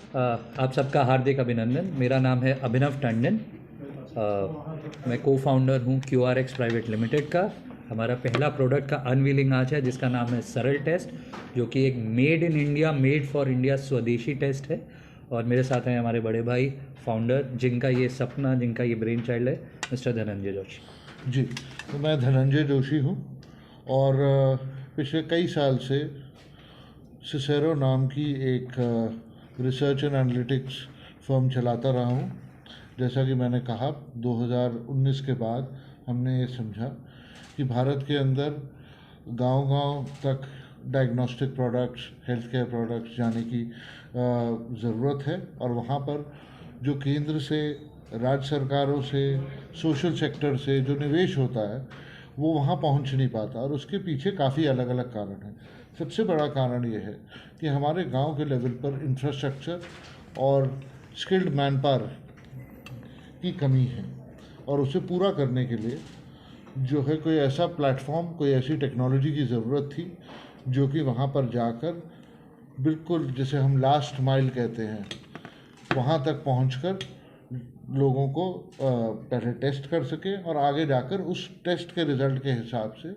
आप सबका हार्दिक अभिनंदन। मेरा नाम है अभिनव टंडन। मैं को फाउंडर हूँ QRX प्राइवेट लिमिटेड का। हमारा पहला प्रोडक्ट का अनवीलिंग आज है जिसका नाम है सरल टेस्ट, जो कि एक made in India, made for India स्वदेशी टेस्ट है। और मेरे साथ हैं हमारे बड़े भाई फाउंडर, जिनका ये सपना, जिनका ये ब्रेन चाइल्ड है, मिस्टर धनंजय जोशी जी। तो मैं धनंजय जोशी हूँ और पिछले कई साल से सिसेरो नाम की एक रिसर्च एंड एनालिटिक्स फर्म चलाता रहा हूँ। जैसा कि मैंने कहा, 2019 के बाद हमने ये समझा कि भारत के अंदर गांव-गांव तक diagnostic products, health care products जाने की ज़रूरत है, और वहाँ पर जो केंद्र से, राज्य सरकारों से, सोशल सेक्टर से जो निवेश होता है वो वहाँ पहुँच नहीं पाता, और उसके पीछे काफ़ी अलग अलग कारण हैं। सबसे बड़ा कारण ये है कि हमारे गांव के लेवल पर इंफ्रास्ट्रक्चर और स्किल्ड मैन पावर की कमी है, और उसे पूरा करने के लिए जो है कोई ऐसा प्लेटफॉर्म, कोई ऐसी टेक्नोलॉजी की ज़रूरत थी जो कि वहाँ पर जाकर बिल्कुल, जिसे हम लास्ट माइल कहते हैं, वहाँ तक पहुँचकर लोगों को पहले टेस्ट कर सके और आगे जाकर उस टेस्ट के रिज़ल्ट के हिसाब से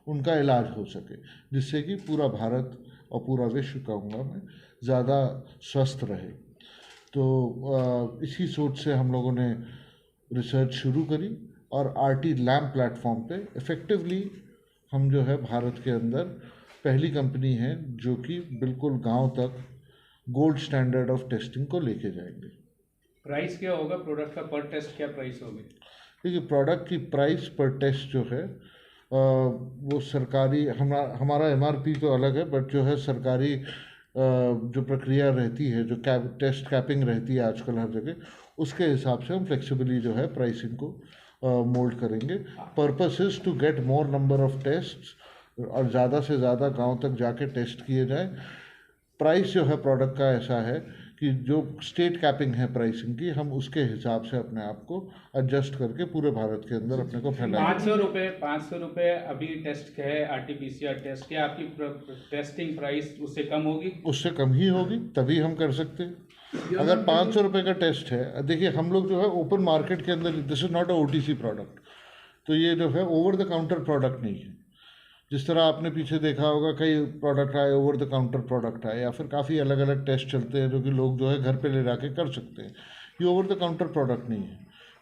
उनका इलाज हो सके, जिससे कि पूरा भारत और पूरा विश्व, कहूँगा मैं, ज़्यादा स्वस्थ रहे। तो इसी सोच से हम लोगों ने रिसर्च शुरू करी, और RT लैब प्लेटफॉर्म पे इफ़ेक्टिवली हम जो है भारत के अंदर पहली कंपनी है जो कि बिल्कुल गांव तक गोल्ड स्टैंडर्ड ऑफ टेस्टिंग को लेके जाएंगे। प्राइस क्या होगा प्रोडक्ट का? पर टेस्ट क्या प्राइस होगी? देखिए, प्रोडक्ट की प्राइस पर टेस्ट जो है वो सरकारी, हमारा MRP तो अलग है, बट जो है सरकारी जो प्रक्रिया रहती है, जो टेस्ट कैपिंग रहती है आजकल हर जगह, उसके हिसाब से हम फ्लेक्सिबली जो है प्राइसिंग को मोल्ड करेंगे। Purpose is to get more number of tests, और ज़्यादा से ज़्यादा गांव तक जाके टेस्ट किए जाए। प्राइस जो है प्रोडक्ट का ऐसा है कि जो स्टेट कैपिंग है प्राइसिंग की, हम उसके हिसाब से अपने आप को एडजस्ट करके पूरे भारत के अंदर अपने को फैलाएंगे। 500 रुपये अभी टेस्ट है, RT-PCR टेस्ट, क्या आपकी टेस्टिंग प्राइस उससे कम होगी? उससे कम ही होगी, तभी हम कर सकते हैं। अगर 500 रुपये का टेस्ट है, देखिए हम लोग जो है ओपन मार्केट के अंदर, this is not a OTC product, तो ये जो है ओवर द काउंटर प्रोडक्ट नहीं है। जिस तरह आपने पीछे देखा होगा, कई प्रोडक्ट आए, ओवर द काउंटर प्रोडक्ट आए, या फिर काफ़ी अलग अलग टेस्ट चलते हैं जो कि लोग जो है घर पे ले जाके कर सकते हैं। ये ओवर द काउंटर प्रोडक्ट नहीं है,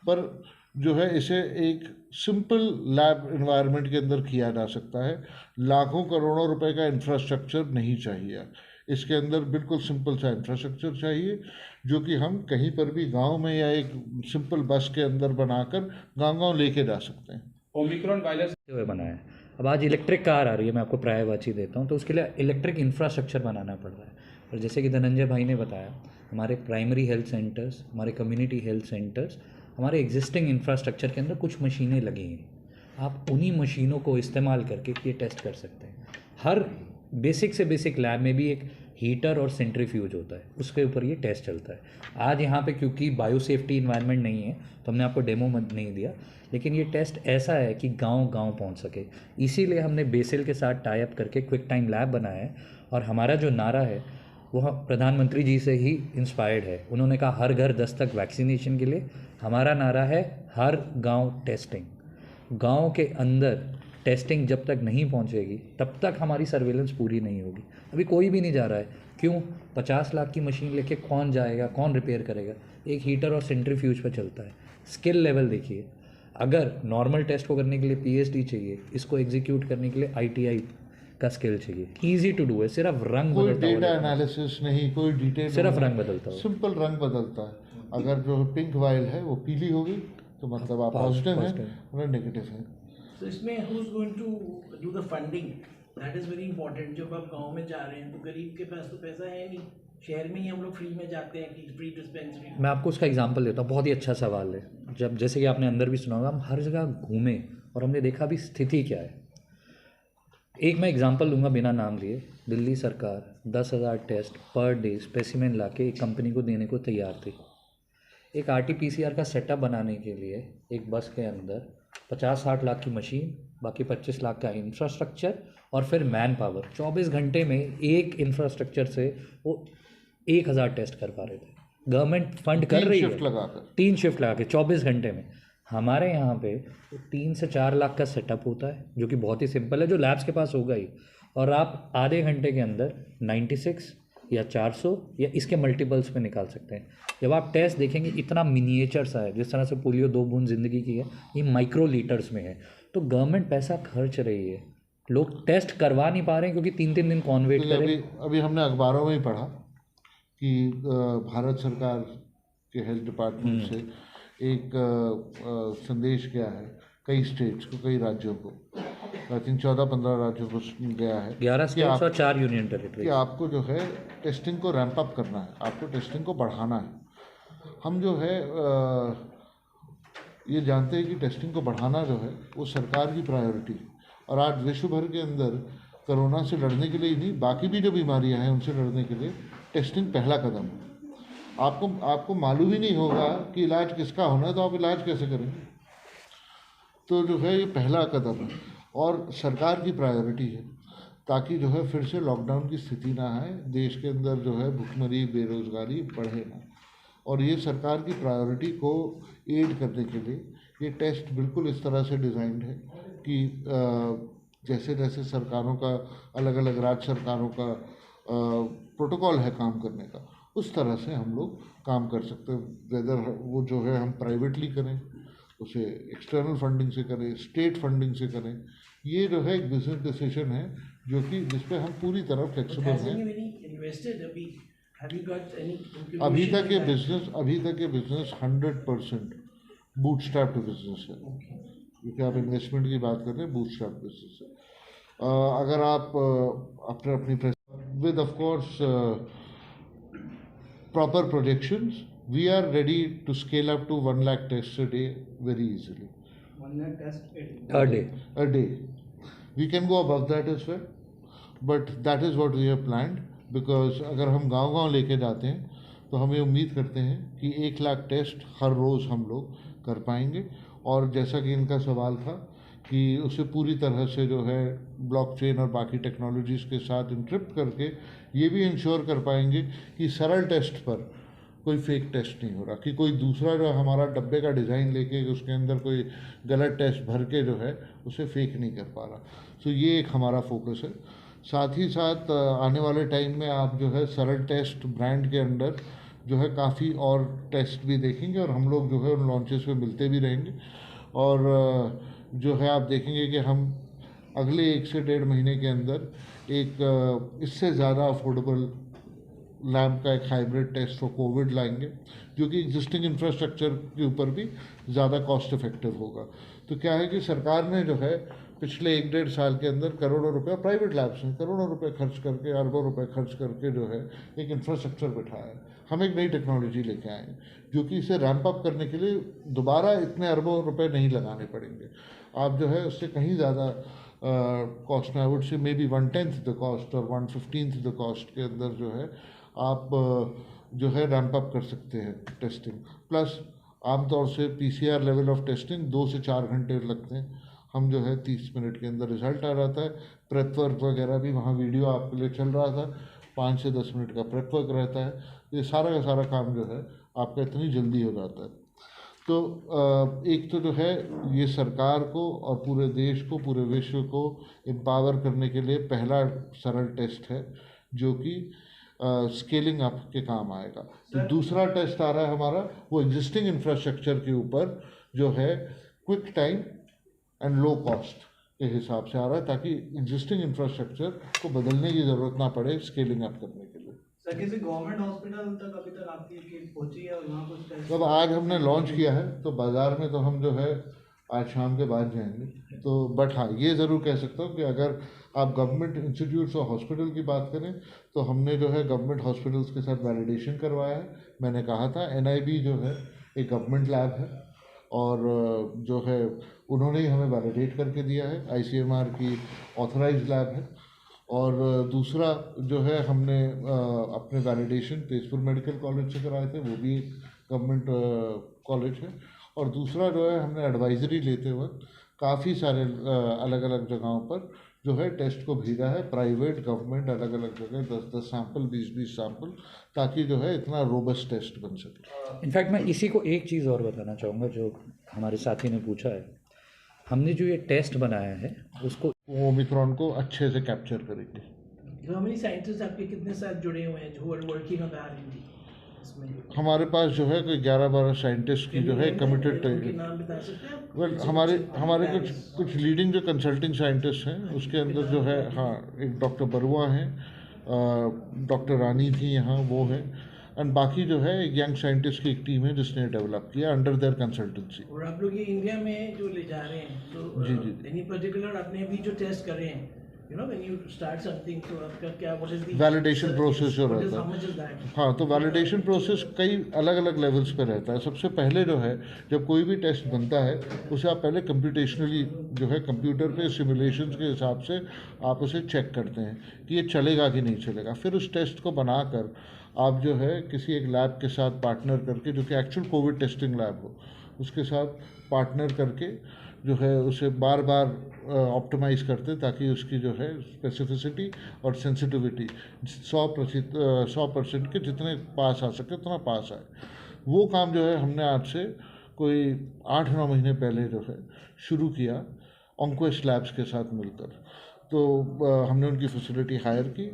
पर जो है इसे एक सिंपल लैब इन्वायरमेंट के अंदर किया जा सकता है। लाखों करोड़ों रुपए का इंफ्रास्ट्रक्चर नहीं चाहिए इसके अंदर, बिल्कुल सिंपल सा इंफ्रास्ट्रक्चर चाहिए जो कि हम कहीं पर भी गांव में या एक सिंपल बस के अंदर बनाकर गांव-गांव लेके जा सकते हैं। ओमिक्रॉन वायरस जो है बनाया है। अब आज इलेक्ट्रिक कार आ रही है, मैं आपको प्रायवाची देता हूँ, तो उसके लिए इलेक्ट्रिक इंफ्रास्ट्रक्चर बनाना पड़ रहा है। और जैसे कि धनंजय भाई ने बताया, हमारे प्राइमरी हेल्थ सेंटर्स, हमारे कम्युनिटी हेल्थ सेंटर्स, हमारे एग्जिस्टिंग इंफ्रास्ट्रक्चर के अंदर कुछ मशीनें लगी हैं। आप उन्हीं मशीनों को इस्तेमाल करके ये टेस्ट कर सकते हैं। हर बेसिक से बेसिक लैब में भी एक हीटर और सेंट्रीफ्यूज होता है, उसके ऊपर ये टेस्ट चलता है। आज यहाँ पे क्योंकि बायो सेफ्टी इन्वायरमेंट नहीं है, तो हमने आपको डेमो नहीं दिया, लेकिन ये टेस्ट ऐसा है कि गांव-गांव पहुंच सके। इसीलिए हमने बेसिल के साथ टाई अप करके क्विक टाइम लैब बनाया है। और हमारा जो नारा है वो प्रधानमंत्री जी से ही इंस्पायर्ड है। उन्होंने कहा हर घर दस्तक वैक्सीनेशन के लिए, हमारा नारा है हर गांव टेस्टिंग। गांव के अंदर टेस्टिंग जब तक नहीं पहुंचेगी तब तक हमारी सर्वेलेंस पूरी नहीं होगी। अभी कोई भी नहीं जा रहा है, क्यों? 50 लाख की मशीन लेके कौन जाएगा, कौन रिपेयर करेगा? एक हीटर और सेंट्रीफ्यूज पर चलता है। स्किल लेवल देखिए, अगर नॉर्मल टेस्ट को करने के लिए PhD चाहिए, इसको एग्जीक्यूट करने के लिए ITI का स्किल चाहिए। ईजी टू डू है, सिर्फ रंग कोई बदलता डेटा एनालिसिस नहीं, कोई डिटेल, सिर्फ रंग बदलता हो, सिंपल रंग बदलता है। अगर जो पिंक वाइल है वो पीली होगी तो मतलब आप पॉजिटिव हैं, और नेगेटिव हैं। तो इसमें who is going to do the funding, that is very important. जब आप गांव में जा रहे हैं तो गरीब के पास तो पैसा है नहीं, शहर में ही हम लोग फ्री में जाते हैं कि फ्री डिस्पेंसरी। मैं आपको उसका एग्जांपल देता हूँ, बहुत ही अच्छा सवाल है। जब, जैसे कि आपने अंदर भी सुना होगा, हम हर जगह घूमे और हमने देखा भी स्थिति क्या है। एक मैं एग्जांपल दूंगा बिना नाम लिए। दिल्ली सरकार 10,000 टेस्ट पर डे स्पेसिमेन ला के एक कंपनी को देने को तैयार थी। एक RT-PCR का सेटअप बनाने के लिए एक बस के अंदर 50-60 लाख की मशीन, बाकी 25 लाख का इंफ्रास्ट्रक्चर और फिर मैन पावर। 24 घंटे में एक इंफ्रास्ट्रक्चर से वो 1000 टेस्ट कर पा रहे थे। गवर्नमेंट फंड कर रही है, शिफ्ट लगाकर 3 शिफ्ट लगा के 24 घंटे में। हमारे यहाँ पे 3 से 4 लाख का सेटअप होता है, जो कि बहुत ही सिंपल है, जो लैब्स के पास होगा ही, और आप आधे घंटे के अंदर 96 या 400 या इसके मल्टीपल्स पे निकाल सकते हैं। जब आप टेस्ट देखेंगे, इतना मिनिएचर सा है, जिस तरह से पोलियो 2 बूंद ज़िंदगी की है, ये माइक्रो लीटर्स में है। तो गवर्नमेंट पैसा खर्च रही है, लोग टेस्ट करवा नहीं पा रहे हैं क्योंकि 3-3 दिन कौन वेट करे। अभी हमने अखबारों में ही पढ़ा कि भारत सरकार के हेल्थ डिपार्टमेंट से एक संदेश गया है कई स्टेट्स को, कई राज्यों को, आई थिंक 14-15 राज्यों को गया है, 11 स्टेट्स और 4 यूनियन कि टेरिटरी। आपको जो है टेस्टिंग को रैंप अप करना है, आपको टेस्टिंग को बढ़ाना है। हम जो है ये जानते हैं कि टेस्टिंग को बढ़ाना जो है वो सरकार की प्रायोरिटी है। और आज विश्व भर के अंदर कोरोना से लड़ने के लिए ही नहीं, बाकी भी जो बीमारियां हैं उनसे लड़ने के लिए टेस्टिंग पहला कदम है। आपको मालूम ही नहीं होगा कि इलाज किसका होना है, तो आप इलाज कैसे करेंगे? तो जो है ये पहला कदम है और सरकार की प्रायोरिटी है, ताकि जो है फिर से लॉकडाउन की स्थिति ना आए, देश के अंदर जो है भुखमरी, बेरोज़गारी बढ़े ना। और ये सरकार की प्रायोरिटी को एड करने के लिए ये टेस्ट बिल्कुल इस तरह से डिज़ाइंड है कि जैसे जैसे सरकारों का, अलग अलग राज्य सरकारों का प्रोटोकॉल है काम करने का, उस तरह से हम लोग काम कर सकते हैं। वेदर वो जो है हम प्राइवेटली करें, उसे एक्सटर्नल फंडिंग से करें, स्टेट फंडिंग से करें, ये जो है एक बिजनेस डिसीजन है जो कि जिस पे हम पूरी तरह फ्लेक्सिबल हैं। अभी तक ये बिजनेस 100% बूटस्ट्रैप्ड बिजनेस है, क्योंकि आप इन्वेस्टमेंट की बात कर रहे हैं, बूटस्ट्रैप्ड बिजनेस है। अगर आप अपनी with of course proper projections, we are ready to scale up to 1 lakh tests a day very easily. 1 lakh tests a day. We can go above that as well, but that is what we have planned, because अगर हम गांव-गांव लेके जाते हैं तो हम ये उम्मीद करते हैं कि 1 लाख टेस्ट हर रोज़ हम लोग कर पाएंगे। और जैसा कि इनका सवाल था कि उसे पूरी तरह से जो है ब्लॉकचेन और बाकी टेक्नोलॉजीज़ के साथ इंक्रिप्ट करके ये भी इंश्योर कर पाएंगे कि सरल टेस्ट पर कोई फेक टेस्ट नहीं हो रहा, कि कोई दूसरा जो हमारा डब्बे का डिज़ाइन लेके उसके अंदर कोई गलत टेस्ट भर के जो है उसे फेक नहीं कर पा रहा। तो ये एक हमारा फोकस है। साथ ही साथ आने वाले टाइम में आप जो है सरल टेस्ट ब्रांड के अंडर जो है काफ़ी और टेस्ट भी देखेंगे, और हम लोग जो है उन लॉन्चेस पे मिलते भी रहेंगे। और जो है आप देखेंगे कि हम अगले 1 से 1.5 महीने के अंदर एक इससे ज़्यादा अफोर्डेबल लैब का एक हाइब्रिड टेस्ट फॉर कोविड लाएंगे, जो कि एग्जिस्टिंग इंफ्रास्ट्रक्चर के ऊपर भी ज़्यादा कॉस्ट इफेक्टिव होगा। तो क्या है कि सरकार ने जो है पिछले 1-1.5 साल के अंदर करोड़ों रुपए, प्राइवेट लैब्स में करोड़ों रुपए खर्च करके, अरबों रुपए खर्च करके जो है एक इंफ्रास्ट्रक्चर बिठाया है। हम एक नई टेक्नोलॉजी लेके आए हैं जो कि इसे रैंप अप करने के लिए दोबारा इतने अरबों रुपए नहीं लगाने पड़ेंगे। आप जो है उससे कहीं ज़्यादा कॉस्ट में, I would say may be 1/10 the cost और 1/15 द कॉस्ट के अंदर जो है आप जो है रैंप अप कर सकते हैं टेस्टिंग। प्लस आमतौर से PCR लेवल ऑफ टेस्टिंग 2 से 4 घंटे लगते हैं, हम जो है 30 मिनट के अंदर रिजल्ट आ जाता है। प्रेप वर्क वगैरह भी वहाँ वीडियो आपके लिए चल रहा था, 5 से 10 मिनट का प्रेप वर्क रहता है। ये सारा का सारा काम जो है आपका इतनी जल्दी हो जाता है। तो एक तो जो है ये सरकार को और पूरे देश को, पूरे विश्व को एम्पावर करने के लिए पहला सरल टेस्ट है जो कि स्केलिंग अप के काम आएगा। तो दूसरा टेस्ट आ रहा है हमारा, वो एग्जिस्टिंग इंफ्रास्ट्रक्चर के ऊपर जो है quick time and low cost के हिसाब से आ रहा है, ताकि एग्जिस्टिंग इंफ्रास्ट्रक्चर को बदलने की ज़रूरत ना पड़े स्केलिंग अप करने के लिए। सर किसी गवर्नमेंट हॉस्पिटल तक अभी तक आपकी किट पहुंची है और वहाँ कुछ टेस्ट? जब आज हमने लॉन्च किया है तो बाज़ार में तो हम जो है आज शाम के बाद जाएंगे। तो बट हाँ, ये ज़रूर कह सकता हूँ कि अगर आप गवर्नमेंट इंस्टीट्यूट्स और हॉस्पिटल की बात करें तो हमने जो है गवर्नमेंट हॉस्पिटल्स के साथ वैलिडेशन करवाया है। मैंने कहा था NIB जो है एक गवर्नमेंट लैब है और जो है उन्होंने ही हमें वैलिडेट करके दिया है, ICMR की ऑथराइज्ड लैब है। और दूसरा जो है हमने अपने वैलिडेशन तेजपुर मेडिकल कॉलेज से कराए थे, वो भी गवर्नमेंट कॉलेज है। और दूसरा जो है हमने एडवाइजरी लेते हुए काफ़ी सारे अलग अलग जगहों पर जो है टेस्ट को भेजा है, प्राइवेट गवर्नमेंट अलग अलग जगह 10-10 सैंपल 20-20 सैंपल, ताकि जो है इतना रोबस्ट टेस्ट बन सके। इनफैक्ट मैं इसी को एक चीज़ और बताना चाहूँगा जो हमारे साथी ने पूछा है। हमने जो ये टेस्ट बनाया है उसको वो ओमिक्रॉन को अच्छे से कैप्चर करेंगे। हाउ मेनी साइंटिस्ट आपके कितने साथ जुड़े हुए हैं जो वर्किंग ऑन R&D इसमें? हमारे पास जो है कोई 11-12 साइंटिस्ट की जो है कमिटेड उनके नाम बता सकते हैं आप? वेल हमारे कुछ लीडिंग जो कंसल्टिंग साइंटिस्ट हैं उसके अंदर जो है, हाँ, एक डॉक्टर बरुआ हैं, डॉक्टर रानी थी यहाँ, वो है, एंड बाकी जो है एक यंग साइंटिस्ट की एक टीम है जिसने डेवलप किया अंडर देयर कंसल्टेंसी। और आप लोग ये इंडिया में जो ले जा रहे हैं तो जी। एनी पर्टिकुलर आपने अभी जो टेस्ट कर रहे हैं, you know when you start something, तो आपका क्या what is the validation process जो रहता हाउ है, मच इज दैट? हाँ, तो वैलिडेशन प्रोसेस कई अलग अलग लेवल्स पे रहता है। सबसे पहले जो है जब कोई भी टेस्ट बनता है उसे आप पहले कंप्यूटेशनली जो है कंप्यूटर पे सिमुलेशंस के हिसाब से आप उसे चेक करते हैं कि ये चलेगा कि नहीं चलेगा। फिर उस टेस्ट को बनाकर आप जो है किसी एक लैब के साथ पार्टनर करके, जो कि एक्चुअल कोविड टेस्टिंग लैब हो, उसके साथ पार्टनर करके जो है उसे बार बार ऑप्टिमाइज़ करते ताकि उसकी जो है स्पेसिफिसिटी और सेंसिटिविटी 100% के जितने पास आ सके उतना पास आए। वो काम जो है हमने आज से कोई 8-9 महीने पहले जो है शुरू किया ऑन्क्वेस्ट लैब्स के साथ मिलकर। तो हमने उनकी फैसिलिटी हायर की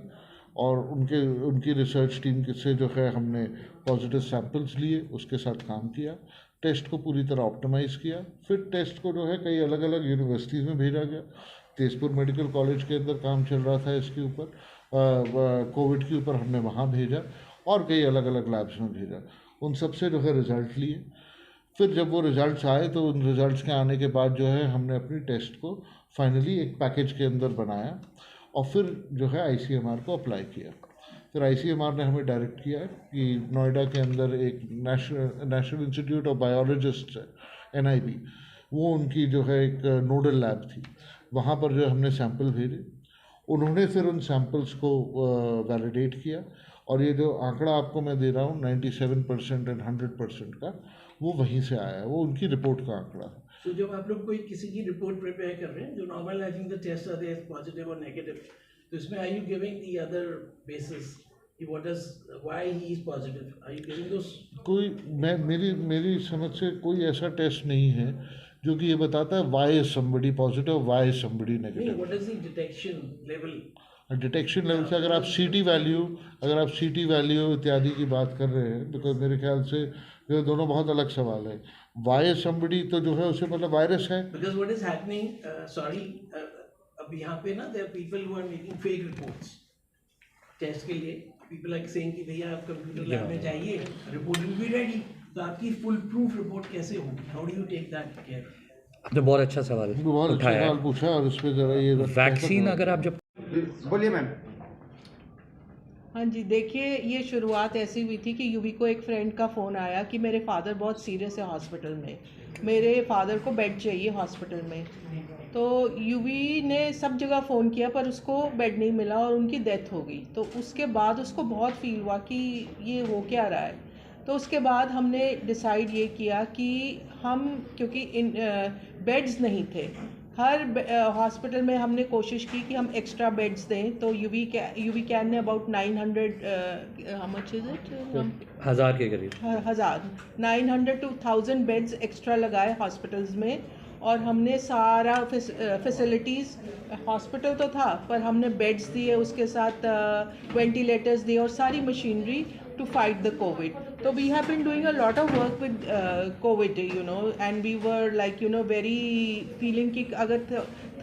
और उनकी रिसर्च टीम से जो है हमने पॉजिटिव सैंपल्स लिए, उसके साथ काम किया, टेस्ट को पूरी तरह ऑप्टिमाइज़ किया। फिर टेस्ट को जो है कई अलग अलग यूनिवर्सिटीज़ में भेजा गया। तेजपुर मेडिकल कॉलेज के अंदर काम चल रहा था इसके ऊपर, कोविड के ऊपर हमने वहाँ भेजा और कई अलग अलग लैब्स में भेजा। उन सब से जो है रिज़ल्ट लिए। फिर जब वो रिज़ल्ट्स आए तो उन रिज़ल्ट्स के आने के बाद जो है हमने अपनी टेस्ट को फाइनली एक पैकेज के अंदर बनाया और फिर जो है ICMR को अप्लाई किया। फिर ICMR ने हमें डायरेक्ट किया कि नोएडा के अंदर एक नेशनल इंस्टीट्यूट ऑफ बायोलॉजिस्ट है, NIB, वो उनकी जो है एक नोडल लैब थी, वहाँ पर जो हमने सैंपल भेजे। उन्होंने फिर उन सैंपल्स को वैलिडेट किया और ये जो आंकड़ा आपको मैं दे रहा हूँ 97% एंड 100% का, वो वहीं से आया है, वो उनकी रिपोर्ट का आंकड़ा है। तो जब आप लोग कोई किसी की रिपोर्ट प्रिपेयर कर रहे हैं जो normal I think the test are there positive और नेगेटिव, तो इसमें are you giving the other basis कि what is why he is positive, are you giving those? कोई मेरी समझ से कोई ऐसा टेस्ट नहीं है जो कि ये बताता है why is somebody positive, why is somebody नहीं, negative. What is the detection level? Detection level से अगर आप CT वैल्यू इत्यादि की बात कर रहे हैं, बिकॉज मेरे ख्याल से ये दोनों बहुत अलग सवाल है। वाई समबडी तो जो है उसे मतलब वायरस है। Because what is happening, sorry, अब यहाँ पे ना there are people who are making fake reports test के लिए। पीपल आर सेइंग कि भैया आप कंप्यूटर लैब में जाइए, रिपोर्ट विल बी रेडी। तो आपकी फुल प्रूफ रिपोर्ट कैसे होगी? How do you take that care? आपने बहुत अच्छा सवाल बहुत अच्छा उठाया सवाल है। पूछा और इस पे जरा ये वैक्सीन अगर आप जब बोलिए मैम। हाँ जी, देखिए ये शुरुआत ऐसी हुई थी कि यूवी को एक फ्रेंड का फ़ोन आया कि मेरे फादर बहुत सीरियस है हॉस्पिटल में, मेरे फादर को बेड चाहिए हॉस्पिटल में। तो यूवी ने सब जगह फ़ोन किया पर उसको बेड नहीं मिला और उनकी डेथ हो गई। तो उसके बाद उसको बहुत फील हुआ कि ये हो क्या रहा है। तो उसके बाद हमने डिसाइड ये किया कि हम, क्योंकि इन बेड्स नहीं थे हर हॉस्पिटल में, हमने कोशिश की कि हम एक्स्ट्रा बेड्स दें। तो यूवी कैन ने about 900 how much is it, 1000 के करीब 900 to 1000 बेड्स एक्स्ट्रा लगाए हॉस्पिटल्स में। और हमने सारा फैसिलिटीज़, हॉस्पिटल तो था पर हमने बेड्स दिए, उसके साथ वेंटिलेटर्स दिए और सारी machinery to fight the COVID. So we have been doing a lot of work with COVID, you know, and we were like, you know, very feeling कि अगर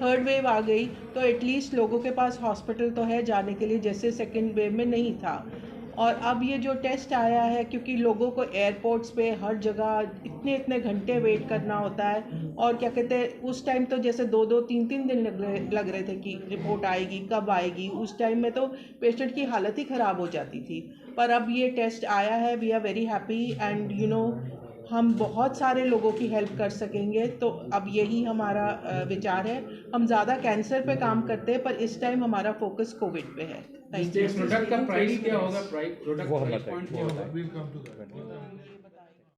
थर्ड वेव आ गई तो एटलीस्ट लोगों के पास हॉस्पिटल तो है जाने के लिए, जैसे सेकेंड वेव में नहीं था। और अब ये जो टेस्ट आया है, क्योंकि लोगों को एयरपोर्ट्स पे हर जगह इतने घंटे वेट करना होता है, और क्या कहते हैं उस टाइम तो जैसे 2-2, 3-3 दिन लग रहे थे कि रिपोर्ट आएगी कब आएगी। उस टाइम में तो पेशेंट की हालत ही ख़राब हो जाती थी। पर अब ये टेस्ट आया है, we are very happy and you know हम बहुत सारे लोगों की हेल्प कर सकेंगे। तो अब यही हमारा विचार है। हम ज़्यादा कैंसर पे काम करते हैं पर इस टाइम हमारा फोकस कोविड पे है। Thank you. प्रोडक्ट का प्राइस क्या होगा? प्रोडक्ट प्राइस पॉइंट क्या होगा? We'll come to that.